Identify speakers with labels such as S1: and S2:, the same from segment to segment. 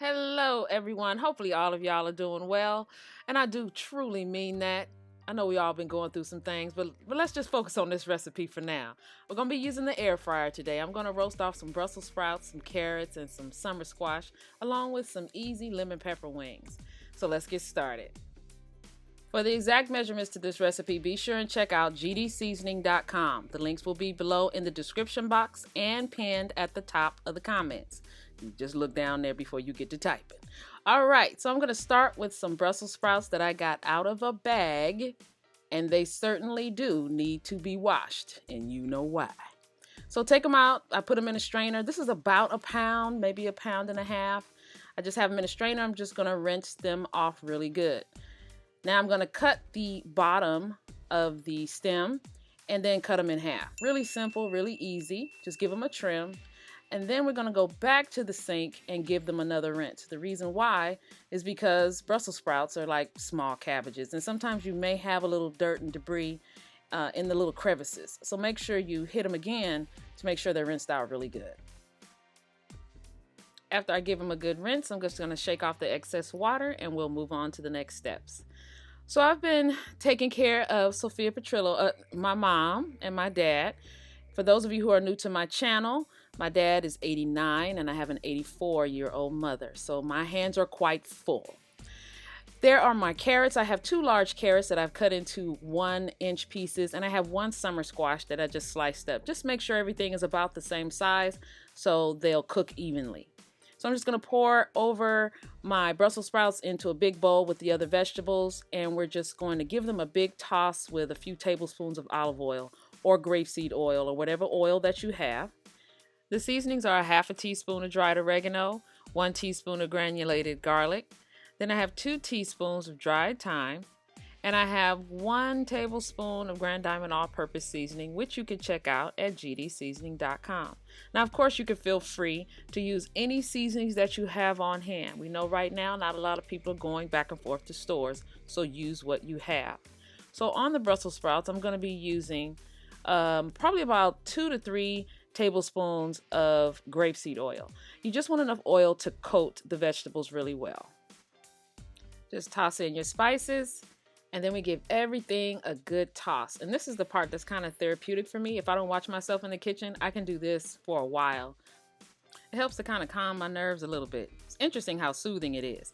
S1: Hello, everyone. Hopefully, all of y'all are doing well. And I do truly mean that. I know we all been going through some things, but let's just focus on this recipe for now. We're going to be using the air fryer today. I'm going to roast off some Brussels sprouts, some carrots, and some summer squash, along with some easy lemon pepper wings. So let's get started. For the exact measurements to this recipe, be sure and check out gdseasoning.com. The links will be below in the description box and pinned at the top of the comments. You just look down there before you get to typing. All right, so I'm going to start with some Brussels sprouts that I got out of a bag, and they certainly do need to be washed, and you know why. So take them out. I put them in a strainer. This is about a pound, maybe a pound and a half. I just have them in a strainer. I'm just going to rinse them off really good. Now I'm going to cut the bottom of the stem and then cut them in half. Really simple, really easy. Just give them a trim. And then we're going to go back to the sink and give them another rinse. The reason why is because Brussels sprouts are like small cabbages. And sometimes you may have a little dirt and debris in the little crevices. So make sure you hit them again to make sure they're rinsed out really good. After I give them a good rinse, I'm just going to shake off the excess water and we'll move on to the next steps. So I've been taking care of Sophia Petrillo, my mom and my dad. For those of you who are new to my channel, my dad is 89 and I have an 84-year-old mother. So my hands are quite full. There are my carrots. I have 2 large carrots that I've cut into 1-inch pieces, and I have 1 summer squash that I just sliced up. Just make sure everything is about the same size so they'll cook evenly. So I'm just going to pour over my Brussels sprouts into a big bowl with the other vegetables, and we're just going to give them a big toss with a few tablespoons of olive oil or grape seed oil or whatever oil that you have. The seasonings are a half a teaspoon of dried oregano, 1 teaspoon of granulated garlic. Then I have 2 teaspoons of dried thyme, and I have 1 tablespoon of Grand Diamond all-purpose seasoning, which you can check out at gdseasoning.com. Now, of course, you can feel free to use any seasonings that you have on hand. We know right now not a lot of people are going back and forth to stores, so use what you have. So on the Brussels sprouts, I'm going to be using probably about 2 to 3 tablespoons of grapeseed oil. You just want enough oil to coat the vegetables really well. Just toss in your spices, and then we give everything a good toss. And this is the part that's kind of therapeutic for me. If I don't watch myself in the kitchen, I can do this for a while. It helps to kind of calm my nerves a little bit. It's interesting how soothing it is.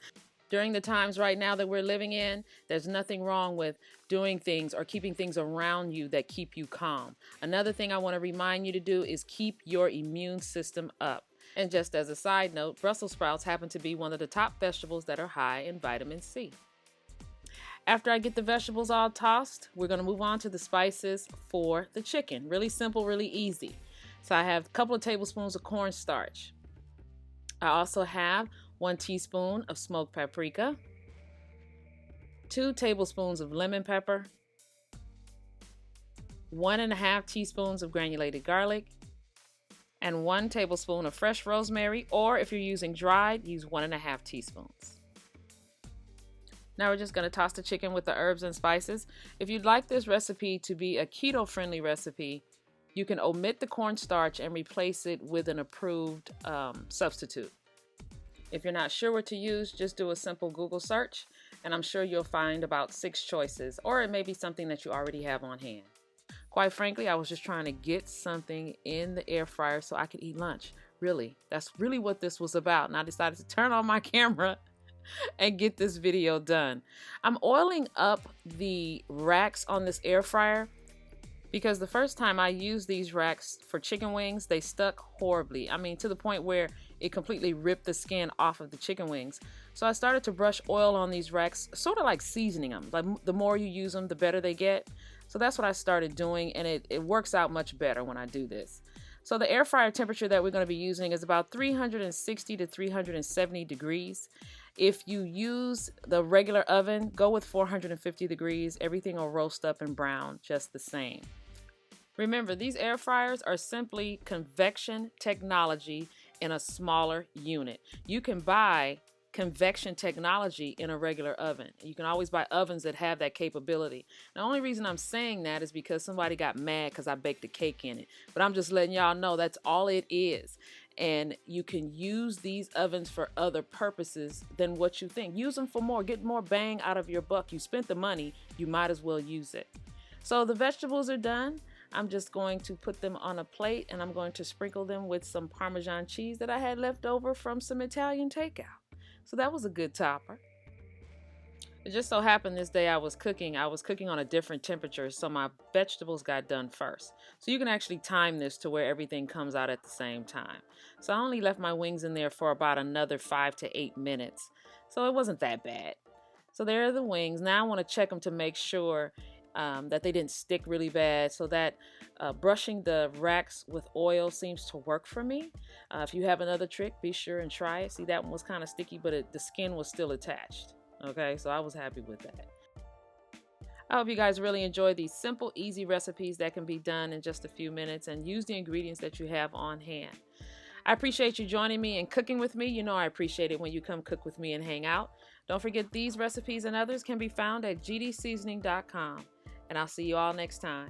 S1: During the times right now that we're living in, there's nothing wrong with doing things or keeping things around you that keep you calm. Another thing I want to remind you to do is keep your immune system up. And just as a side note, Brussels sprouts happen to be one of the top vegetables that are high in vitamin C. After I get the vegetables all tossed, we're going to move on to the spices for the chicken. Really simple, really easy. So I have a couple of tablespoons of cornstarch. I also have 1 teaspoon of smoked paprika, 2 tablespoons of lemon pepper, 1.5 teaspoons of granulated garlic, and 1 tablespoon of fresh rosemary, or if you're using dried, use 1.5 teaspoons. Now we're just going to toss the chicken with the herbs and spices. If you'd like this recipe to be a keto-friendly recipe, you can omit the cornstarch and replace it with an approved substitute. If you're not sure what to use, just do a simple Google search, and I'm sure you'll find about 6 choices, or it may be something that you already have on hand. Quite frankly, I was just trying to get something in the air fryer so I could eat lunch. Really, that's really what this was about, and I decided to turn on my camera and get this video done. I'm oiling up the racks on this air fryer because the first time I used these racks for chicken wings, they stuck horribly. I mean, to the point where it completely ripped the skin off of the chicken wings. So I started to brush oil on these racks, sort of like seasoning them. Like the more you use them, the better they get. So that's what I started doing, and it works out much better when I do this. So the air fryer temperature that we're going to be using is about 360 to 370 degrees. If you use the regular oven, go with 450 degrees. Everything will roast up and brown just the same. Remember, these air fryers are simply convection technology in a smaller unit. You can buy convection technology in a regular oven. You can always buy ovens that have that capability. The only reason I'm saying that is because somebody got mad because I baked a cake in it. But I'm just letting y'all know that's all it is. and you can use these ovens for other purposes than what you think. Use them for more, get more bang out of your buck. You spent the money, you might as well use it. So the vegetables are done. I'm just going to put them on a plate, and I'm going to sprinkle them with some Parmesan cheese that I had left over from some Italian takeout. So that was a good topper. It just so happened this day I was cooking on a different temperature, so my vegetables got done first. So you can actually time this to where everything comes out at the same time. So I only left my wings in there for about another 5 to 8 minutes. So it wasn't that bad. So there are the wings. Now I want to check them to make sure that they didn't stick really bad, so that brushing the racks with oil seems to work for me. If you have another trick, be sure and try it. See, that one was kind of sticky, but the skin was still attached. Okay, so I was happy with that. I hope you guys really enjoy these simple, easy recipes that can be done in just a few minutes, and use the ingredients that you have on hand. I appreciate you joining me and cooking with me. You know I appreciate it when you come cook with me and hang out. Don't forget, these recipes and others can be found at gdseasoning.com. And I'll see you all next time.